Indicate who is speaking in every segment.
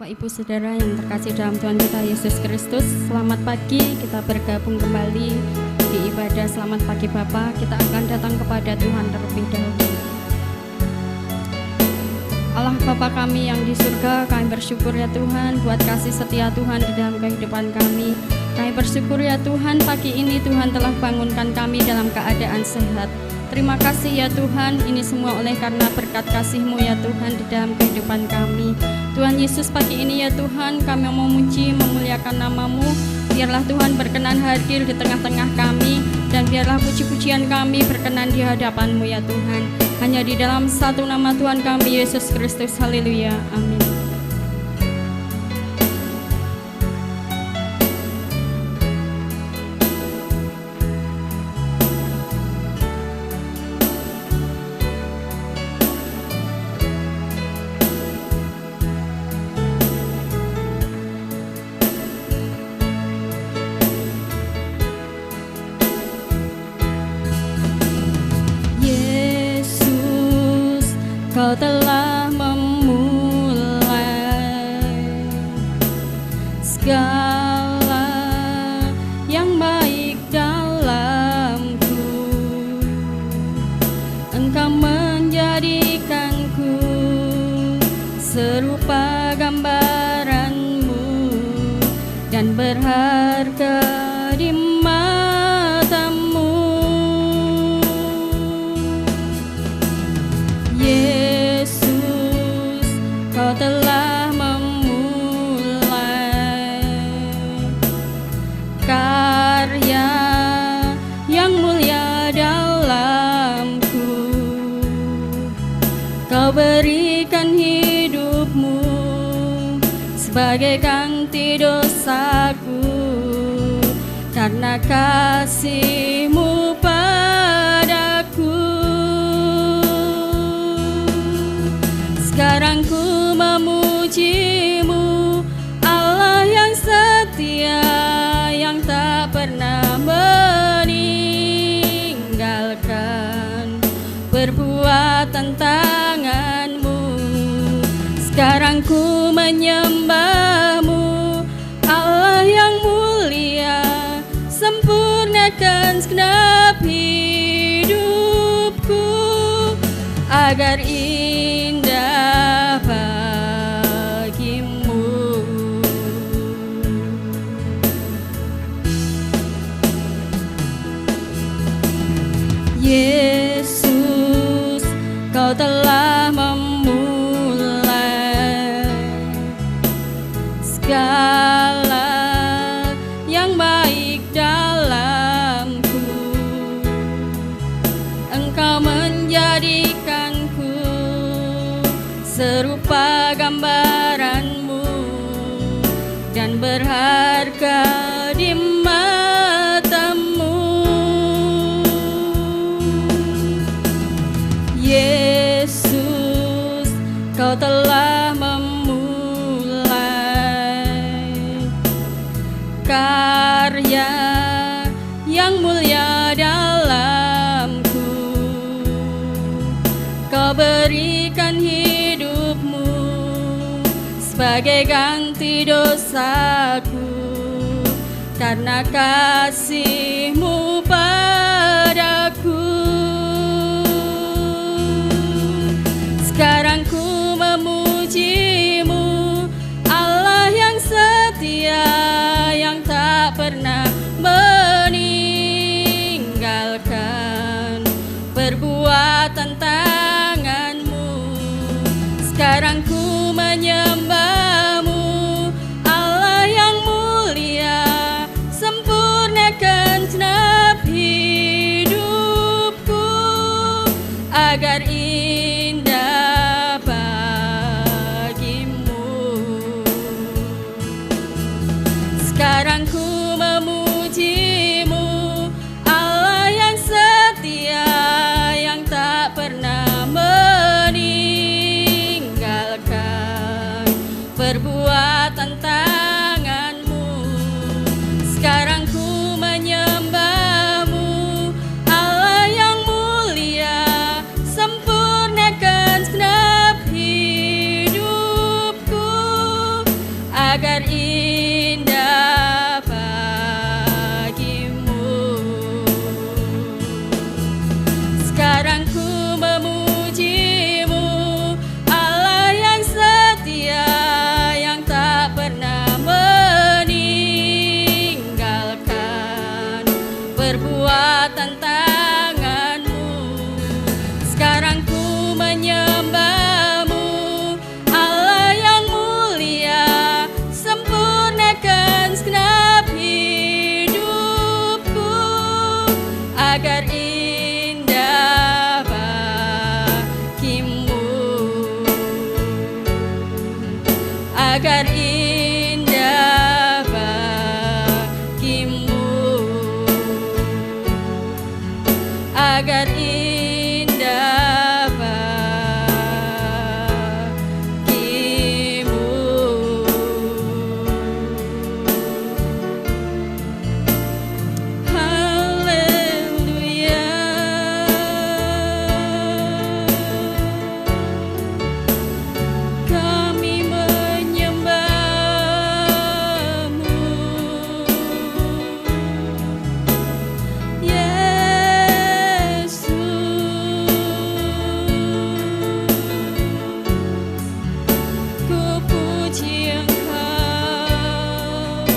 Speaker 1: Bapak Ibu Saudara yang terkasih dalam Tuhan kita Yesus Kristus, selamat pagi. Kita bergabung kembali di ibadah Selamat Pagi Bapa. Kita akan datang kepada Tuhan terlebih dahulu. Allah Bapa kami yang di surga, kami bersyukur ya Tuhan buat kasih setia Tuhan di dalam kehidupan kami. Kami bersyukur ya Tuhan, pagi ini Tuhan telah bangunkan kami dalam keadaan sehat. Terima kasih ya Tuhan, ini semua oleh karena berkat kasih-Mu ya Tuhan di dalam kehidupan kami. Tuhan Yesus, pagi ini ya Tuhan, kami memuji, memuliakan nama-Mu. Biarlah Tuhan berkenan hadir di tengah-tengah kami, dan biarlah puji-pujian kami berkenan di hadapan-Mu ya Tuhan. Hanya di dalam satu nama Tuhan kami, Yesus Kristus. Haleluya, amin. Kau telah memulai segala yang baik dalamku. Engkau menjadikanku serupa gambaran-Mu dan berharga di mata-Mu. Kau telah memulai karya yang mulia dalamku. Kau berikan hidup-Mu sebagai ganti dosaku, karena kasih-Mu padaku. Sekarang ku memuji-Mu, Allah yang setia, yang tak pernah meninggalkan perbuatan tangan-Mu. Sekarang ku menyembah-Mu, Allah yang mulia, sempurnakan segenap hidupku agar indah bagi-Mu. Yesus, Kau telah memulai segala yang baik dalamku. Engkau menjadikanku serupa gambaran-Mu dan berharga di mata-Mu. Yesus, Kau telah memulai karya yang mulia dalamku. Kau berikan hidup-Mu sebagai ganti dosaku, karena kasih-Mu padaku. Sekarang ku memuji-Mu, Allah yang setia, yang tak pernah meninggalkan perbuatan tangan-Mu. Sekarang ku menyembah-Mu, Allah yang mulia, sempurnakan segenap hidupku agar indah bagi-Mu. Sekarang ku memuji-Mu, Allah yang setia, yang tak pernah meninggalkan perbuatan tangan-Mu. Sekarang ku menyembah-Mu, Allah yang mulia, sempurnakan segenap hidupku indah bagimu. Sekarang ku memujimu, Allah yang setia, yang tak pernah meninggalkan perbuatan tanganmu. Sekarang ku menyembahmu, Allah yang mulia, sempurnakan segenap hidupku agar indah bagimu, agar indah bagimu, agar indah bagimu. Haleluya. Kami menyembahmu, Yesus. Ku puji Engkau,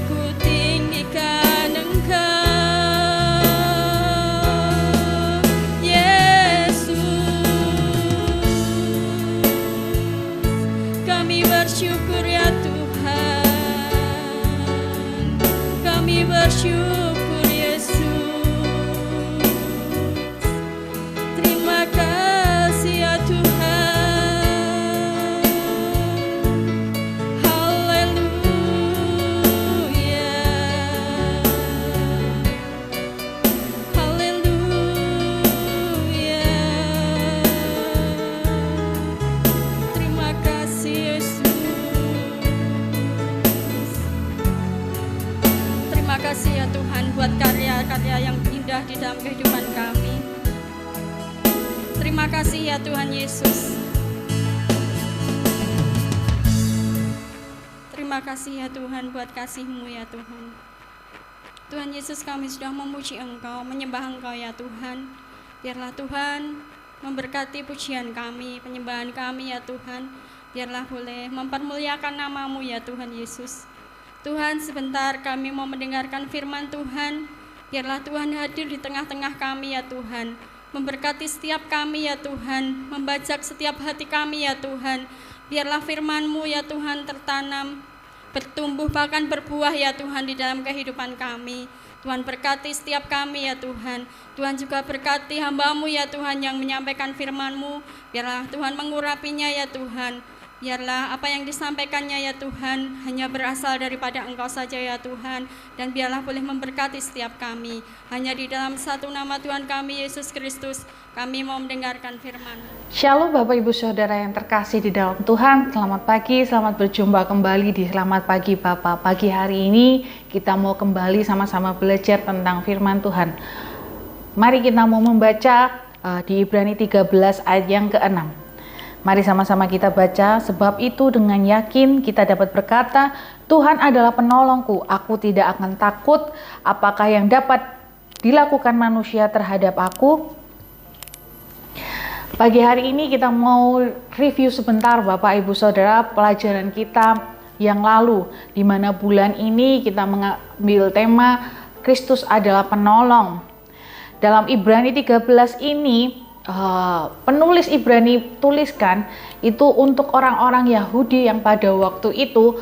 Speaker 1: ku tinggikan Engkau, Yesus. Kami bersyukur ya Tuhan, kami bersyukur Yesus. Terima kasih ya Tuhan. Haleluya. Haleluya. Terima kasih Yesus. Terima kasih ya Tuhan buat karya-karya yang indah di dalam kehidupan kami. Terima kasih ya Tuhan Yesus. Terima kasih ya Tuhan buat kasih-Mu ya Tuhan. Tuhan Yesus, kami sudah memuji Engkau, menyembah Engkau ya Tuhan. Biarlah Tuhan memberkati pujian kami, penyembahan kami ya Tuhan. Biarlah boleh mempermuliakan nama-Mu ya Tuhan Yesus. Tuhan, sebentar kami mau mendengarkan firman Tuhan. Biarlah Tuhan hadir di tengah-tengah kami ya Tuhan. Memberkati setiap kami ya Tuhan, membajak setiap hati kami ya Tuhan. Biarlah firman-Mu ya Tuhan tertanam, bertumbuh bahkan berbuah ya Tuhan di dalam kehidupan kami. Tuhan berkati setiap kami ya Tuhan. Tuhan juga berkati hamba-Mu ya Tuhan yang menyampaikan firman-Mu. Biarlah Tuhan mengurapinya ya Tuhan. Biarlah apa yang disampaikannya ya Tuhan hanya berasal daripada Engkau saja ya Tuhan. Dan biarlah boleh memberkati setiap kami. Hanya di dalam satu nama Tuhan kami, Yesus Kristus, kami mau mendengarkan firman.
Speaker 2: Shalom Bapak Ibu Saudara yang terkasih di dalam Tuhan. Selamat pagi, selamat berjumpa kembali di Selamat Pagi Bapak. Pagi hari ini kita mau kembali sama-sama belajar tentang firman Tuhan. Mari kita mau membaca di Ibrani 13 ayat yang ke-6. Mari sama-sama kita baca. Sebab itu dengan yakin kita dapat berkata, Tuhan adalah penolongku, aku tidak akan takut. Apakah yang dapat dilakukan manusia terhadap aku? Pagi hari ini kita mau review sebentar Bapak Ibu Saudara pelajaran kita yang lalu, di mana bulan ini kita mengambil tema Kristus adalah penolong. Dalam Ibrani 13 ini penulis Ibrani tuliskan itu untuk orang-orang Yahudi yang pada waktu itu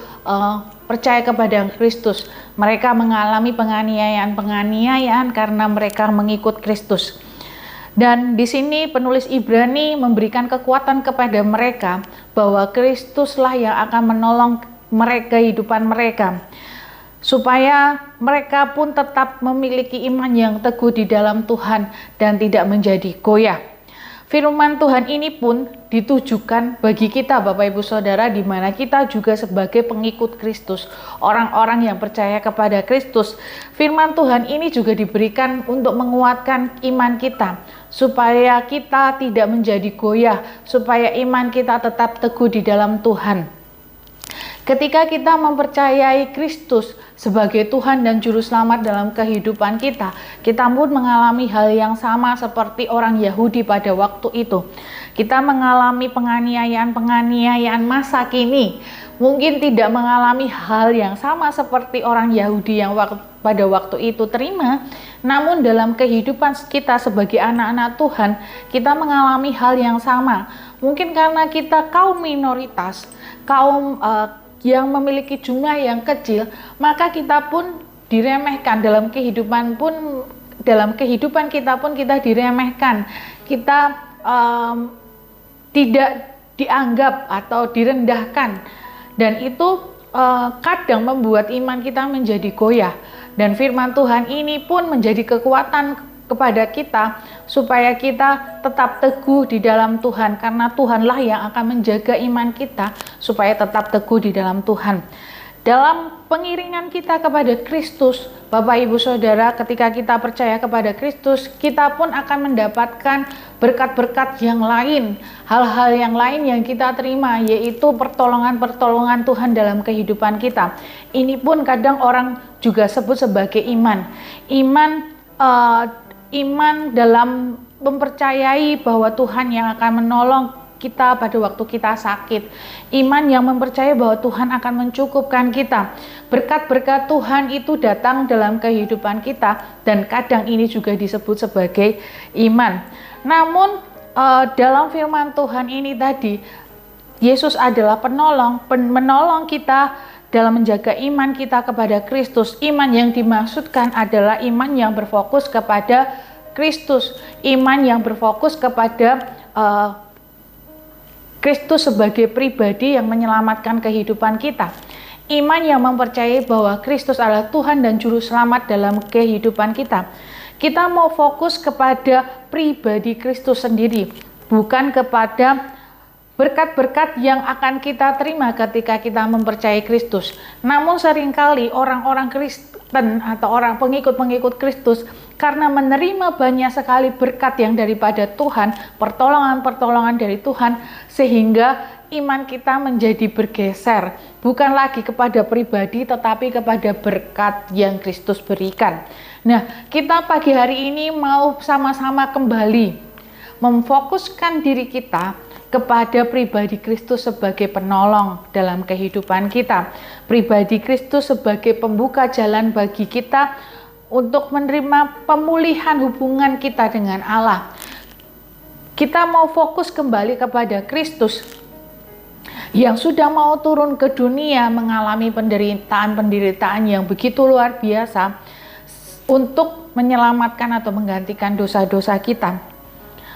Speaker 2: percaya kepada Kristus. Mereka mengalami penganiayaan karena mereka mengikut Kristus. Dan di sini penulis Ibrani memberikan kekuatan kepada mereka bahwa Kristuslah yang akan menolong mereka, kehidupan mereka, supaya mereka pun tetap memiliki iman yang teguh di dalam Tuhan dan tidak menjadi goyah. Firman Tuhan ini pun ditujukan bagi kita Bapak Ibu Saudara, di mana kita juga sebagai pengikut Kristus, orang-orang yang percaya kepada Kristus. Firman Tuhan ini juga diberikan untuk menguatkan iman kita, supaya kita tidak menjadi goyah, supaya iman kita tetap teguh di dalam Tuhan. Ketika kita mempercayai Kristus sebagai Tuhan dan Juru Selamat dalam kehidupan kita, kita pun mengalami hal yang sama seperti orang Yahudi pada waktu itu. Kita mengalami penganiayaan masa kini. Mungkin tidak mengalami hal yang sama seperti orang Yahudi yang pada waktu itu terima, namun dalam kehidupan kita sebagai anak-anak Tuhan, kita mengalami hal yang sama. Mungkin karena kita kaum minoritas, kaum yang memiliki jumlah yang kecil, maka kita pun diremehkan dalam kehidupan kita pun kita diremehkan. Kita tidak dianggap atau direndahkan, dan itu kadang membuat iman kita menjadi goyah. Dan firman Tuhan ini pun menjadi kekuatan kepada kita supaya kita tetap teguh di dalam Tuhan, karena Tuhanlah yang akan menjaga iman kita supaya tetap teguh di dalam Tuhan. Dalam pengiringan kita kepada Kristus, Bapak Ibu Saudara, ketika kita percaya kepada Kristus, kita pun akan mendapatkan berkat-berkat yang lain, hal-hal yang lain yang kita terima, yaitu pertolongan-pertolongan Tuhan dalam kehidupan kita. Ini pun kadang orang juga sebut sebagai iman. Iman dalam mempercayai bahwa Tuhan yang akan menolong kita pada waktu kita sakit. Iman yang mempercayai bahwa Tuhan akan mencukupkan kita. Berkat-berkat Tuhan itu datang dalam kehidupan kita, dan kadang ini juga disebut sebagai iman. Namun dalam firman Tuhan ini tadi, Yesus adalah menolong kita dalam menjaga iman kita kepada Kristus. Iman yang dimaksudkan adalah iman yang berfokus kepada Kristus, iman yang berfokus kepada Kristus sebagai pribadi yang menyelamatkan kehidupan kita. Iman yang mempercayai bahwa Kristus adalah Tuhan dan Juru Selamat dalam kehidupan kita. Kita mau fokus kepada pribadi Kristus sendiri, bukan kepada berkat-berkat yang akan kita terima ketika kita mempercayai Kristus. Namun seringkali orang-orang Kristen atau orang pengikut-pengikut Kristus, karena menerima banyak sekali berkat yang daripada Tuhan, pertolongan-pertolongan dari Tuhan, sehingga iman kita menjadi bergeser, bukan lagi kepada pribadi tetapi kepada berkat yang Kristus berikan. Nah, kita pagi hari ini mau sama-sama kembali memfokuskan diri kita kepada pribadi Kristus sebagai penolong dalam kehidupan kita. Pribadi Kristus sebagai pembuka jalan bagi kita untuk menerima pemulihan hubungan kita dengan Allah. Kita mau fokus kembali kepada Kristus yang sudah mau turun ke dunia mengalami penderitaan yang begitu luar biasa untuk menyelamatkan atau menggantikan dosa-dosa kita,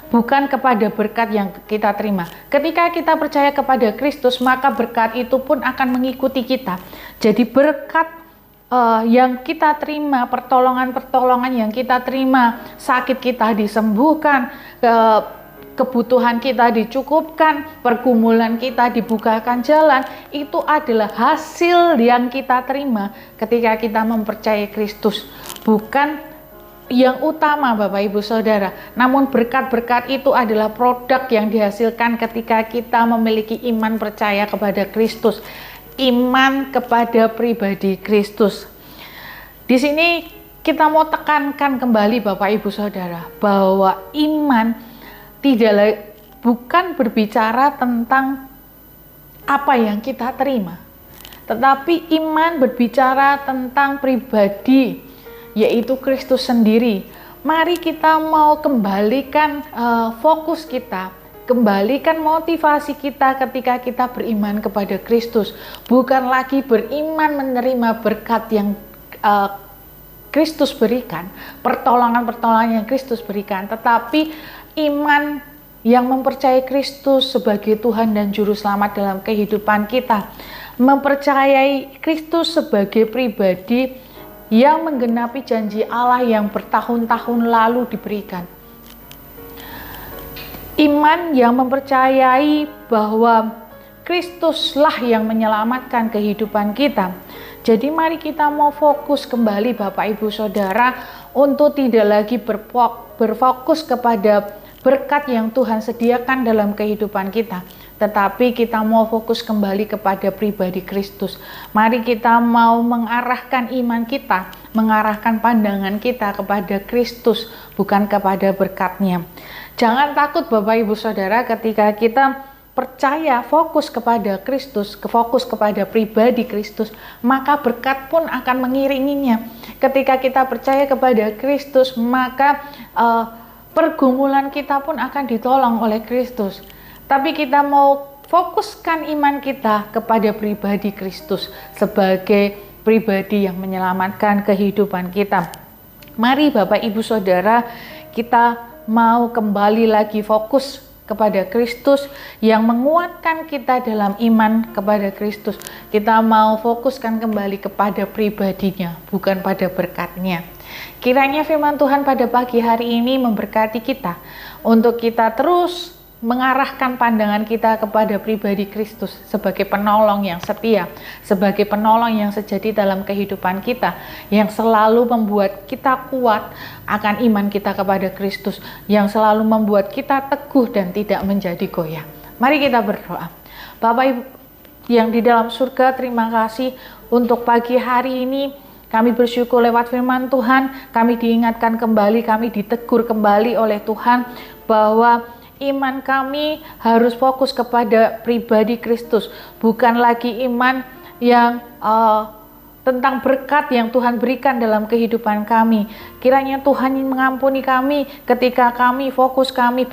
Speaker 2: bukan kepada berkat yang kita terima. Ketika kita percaya kepada Kristus, maka berkat itu pun akan mengikuti kita. Jadi berkat yang kita terima, pertolongan-pertolongan yang kita terima, sakit kita disembuhkan, kebutuhan kita dicukupkan, pergumulan kita dibukakan jalan, itu adalah hasil yang kita terima ketika kita mempercayai Kristus, bukan yang utama Bapak Ibu Saudara. Namun berkat-berkat itu adalah produk yang dihasilkan ketika kita memiliki iman percaya kepada Kristus, iman kepada pribadi Kristus. Di sini kita mau tekankan kembali Bapak Ibu Saudara bahwa iman bukan berbicara tentang apa yang kita terima, tetapi iman berbicara tentang pribadi, yaitu Kristus sendiri. Mari kita mau kembalikan fokus kita, kembalikan motivasi kita ketika kita beriman kepada Kristus, bukan lagi beriman menerima berkat yang Kristus berikan, pertolongan-pertolongan yang Kristus berikan, tetapi iman yang mempercayai Kristus sebagai Tuhan dan Juru Selamat dalam kehidupan kita, mempercayai Kristus sebagai pribadi yang menggenapi janji Allah yang bertahun-tahun lalu diberikan. Iman yang mempercayai bahwa Kristuslah yang menyelamatkan kehidupan kita. Jadi mari kita mau fokus kembali Bapak Ibu Saudara untuk tidak lagi berfokus kepada berkat yang Tuhan sediakan dalam kehidupan kita, tetapi kita mau fokus kembali kepada pribadi Kristus. Mari kita mau mengarahkan iman kita, mengarahkan pandangan kita kepada Kristus, bukan kepada berkat-Nya. Jangan takut Bapak Ibu Saudara ketika kita percaya fokus kepada Kristus, fokus kepada pribadi Kristus, maka berkat pun akan mengiringinya. Ketika kita percaya kepada Kristus, maka pergumulan kita pun akan ditolong oleh Kristus. Tapi kita mau fokuskan iman kita kepada pribadi Kristus sebagai pribadi yang menyelamatkan kehidupan kita. Mari Bapak Ibu Saudara, kita mau kembali lagi fokus kepada Kristus yang menguatkan kita dalam iman kepada Kristus. Kita mau fokuskan kembali kepada pribadinya, bukan pada berkat-Nya. Kiranya firman Tuhan pada pagi hari ini memberkati kita untuk kita terus mengarahkan pandangan kita kepada pribadi Kristus sebagai penolong yang setia, sebagai penolong yang sejati dalam kehidupan kita, yang selalu membuat kita kuat akan iman kita kepada Kristus, yang selalu membuat kita teguh dan tidak menjadi goyah. Mari kita berdoa. Bapak Ibu yang di dalam surga, terima kasih untuk pagi hari ini. Kami bersyukur lewat firman Tuhan, kami diingatkan kembali, kami ditegur kembali oleh Tuhan bahwa iman kami harus fokus kepada pribadi Kristus, bukan lagi iman yang tentang berkat yang Tuhan berikan dalam kehidupan kami. Kiranya Tuhan mengampuni kami ketika kami fokus kami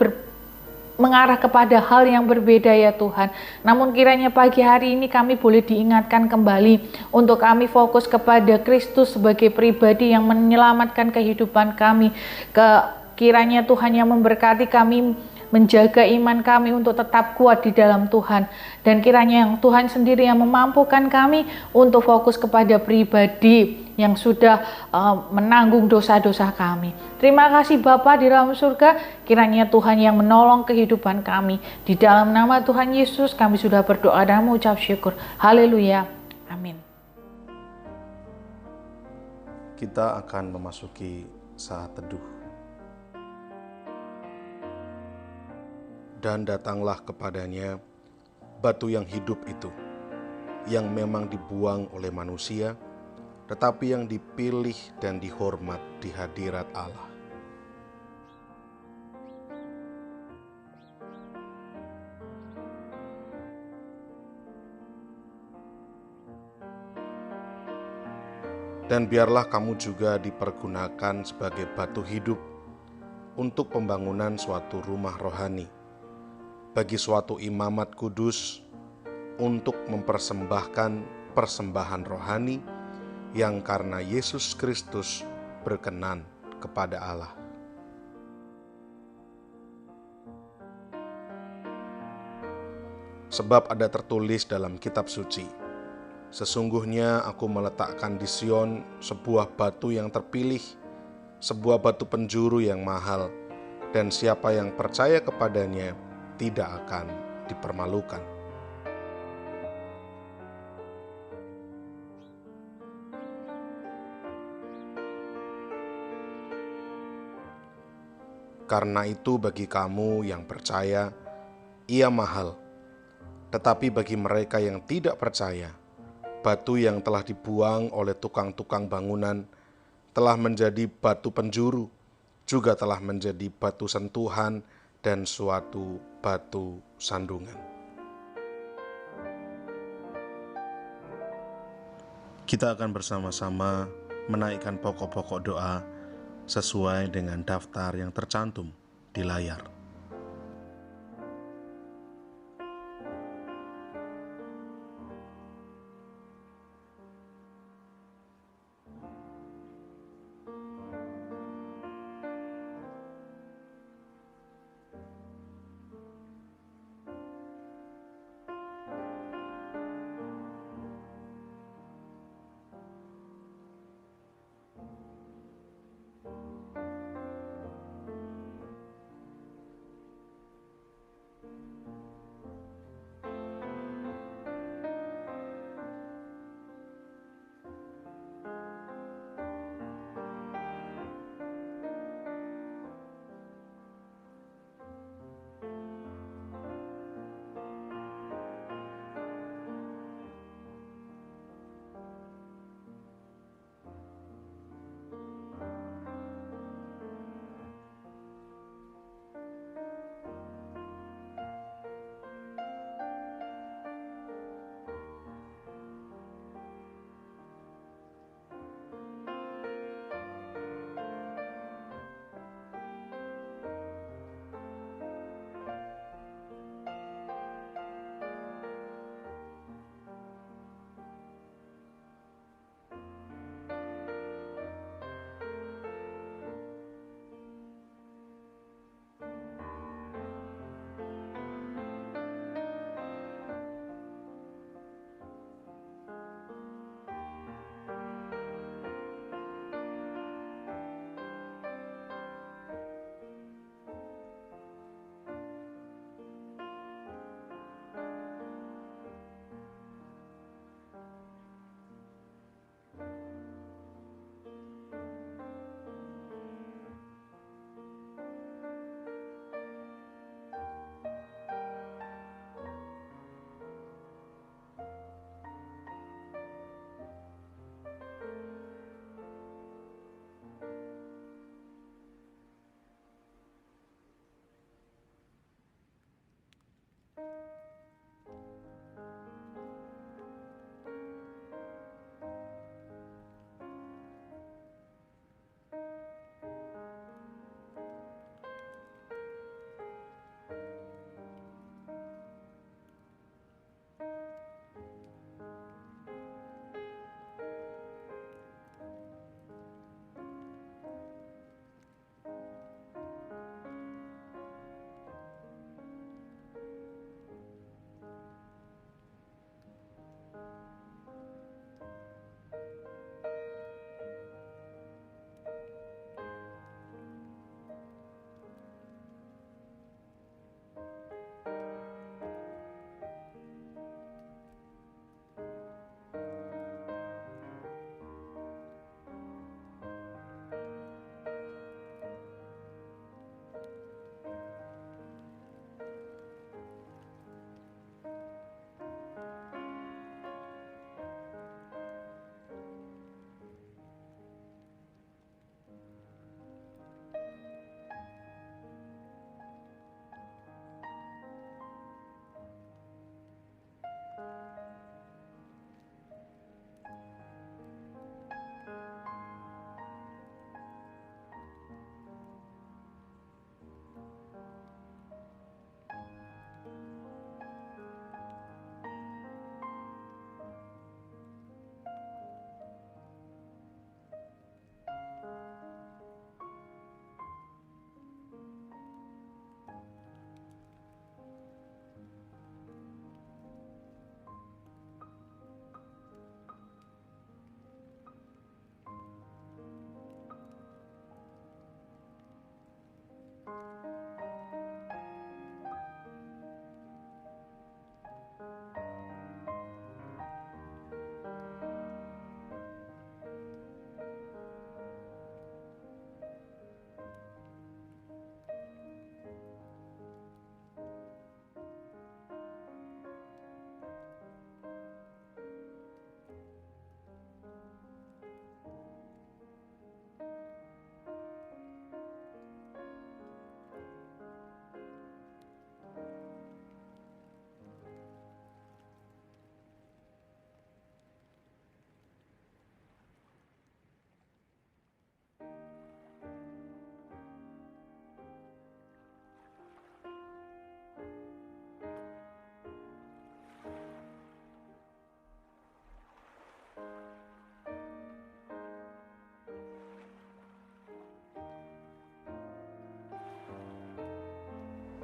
Speaker 2: mengarah kepada hal yang berbeda ya Tuhan. Namun kiranya pagi hari ini kami boleh diingatkan kembali untuk kami fokus kepada Kristus sebagai pribadi yang menyelamatkan kehidupan kami. Kiranya Tuhan yang memberkati kami, menjaga iman kami untuk tetap kuat di dalam Tuhan. Dan kiranya yang Tuhan sendiri yang memampukan kami untuk fokus kepada pribadi yang sudah menanggung dosa-dosa kami. Terima kasih Bapa di dalam surga, kiranya Tuhan yang menolong kehidupan kami. Di dalam nama Tuhan Yesus kami sudah berdoa dan mengucap syukur. Haleluya. Amin.
Speaker 3: Kita akan memasuki saat teduh. Dan datanglah kepadanya batu yang hidup itu, yang memang dibuang oleh manusia, tetapi yang dipilih dan dihormat di hadirat Allah. Dan biarlah kamu juga dipergunakan sebagai batu hidup untuk pembangunan suatu rumah rohani, bagi suatu imamat kudus, untuk mempersembahkan persembahan rohani yang karena Yesus Kristus berkenan kepada Allah. Sebab ada tertulis dalam kitab suci, sesungguhnya aku meletakkan di Sion sebuah batu yang terpilih, sebuah batu penjuru yang mahal, dan siapa yang percaya kepadanya tidak akan dipermalukan. Karena itu bagi kamu yang percaya, ia mahal. Tetapi bagi mereka yang tidak percaya, batu yang telah dibuang oleh tukang-tukang bangunan telah menjadi batu penjuru, juga telah menjadi batu sentuhan dan suatu batu sandungan. Kita akan bersama-sama menaikkan pokok-pokok doa sesuai dengan daftar yang tercantum di layar.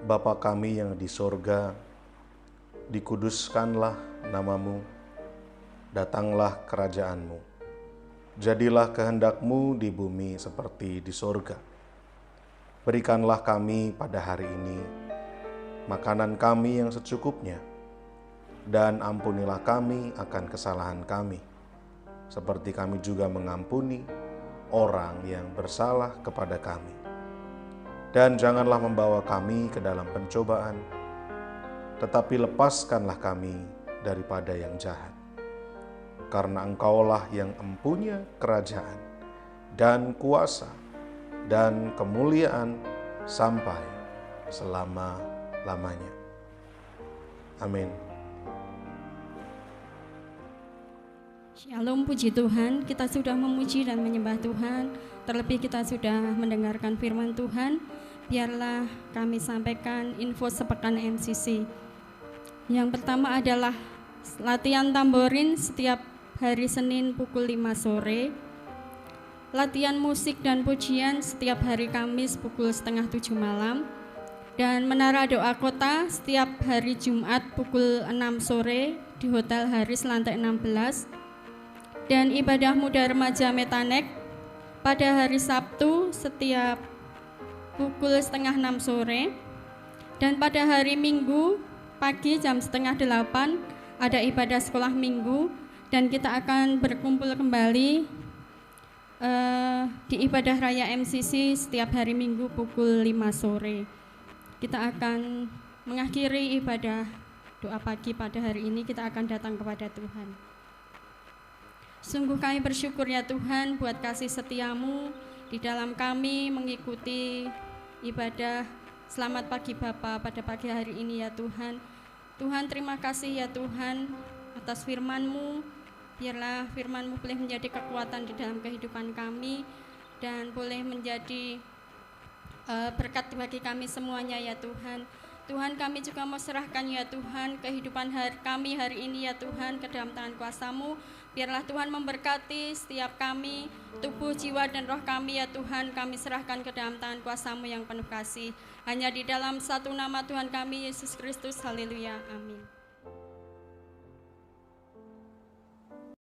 Speaker 3: Bapa kami yang di sorga, dikuduskanlah namamu, datanglah kerajaanmu, jadilah kehendakmu di bumi seperti di sorga. Berikanlah kami pada hari ini makanan kami yang secukupnya, dan ampunilah kami akan kesalahan kami, seperti kami juga mengampuni orang yang bersalah kepada kami. Dan janganlah membawa kami ke dalam pencobaan, tetapi lepaskanlah kami daripada yang jahat. Karena Engkaulah yang empunya kerajaan dan kuasa dan kemuliaan sampai selama-lamanya. Amin.
Speaker 1: Shalom, puji Tuhan, kita sudah memuji dan menyembah Tuhan. Terlebih kita sudah mendengarkan firman Tuhan. Biarlah kami sampaikan info sepekan MCC. Yang pertama adalah latihan tamborin setiap hari Senin pukul 5 sore. Latihan musik dan pujian setiap hari Kamis pukul 6:30 malam. Dan menara doa kota setiap hari Jumat pukul 6 sore di Hotel Haris lantai 16. Dan ibadah muda remaja Metanek pada hari Sabtu setiap pukul 5:30 sore. Dan pada hari Minggu pagi jam 7:30 ada ibadah sekolah minggu, dan kita akan berkumpul kembali di ibadah raya MCC setiap hari Minggu pukul 5 sore. Kita akan mengakhiri ibadah doa pagi pada hari ini, kita akan datang kepada Tuhan. Sungguh kami bersyukur ya Tuhan buat kasih setiamu di dalam kami mengikuti ibadah Selamat Pagi Bapa pada pagi hari ini ya Tuhan. Tuhan, terima kasih ya Tuhan atas firman-Mu. Biarlah firman-Mu boleh menjadi kekuatan di dalam kehidupan kami dan boleh menjadi berkat bagi kami semuanya ya Tuhan. Tuhan, kami juga mau serahkan ya Tuhan kehidupan kami hari ini ya Tuhan ke dalam tangan kuasa-Mu. Biarlah Tuhan memberkati setiap kami, tubuh, jiwa, dan roh kami ya Tuhan. Kami serahkan ke dalam tangan kuasa-Mu yang penuh kasih. Hanya di dalam satu nama Tuhan kami, Yesus Kristus. Haleluya. Amin.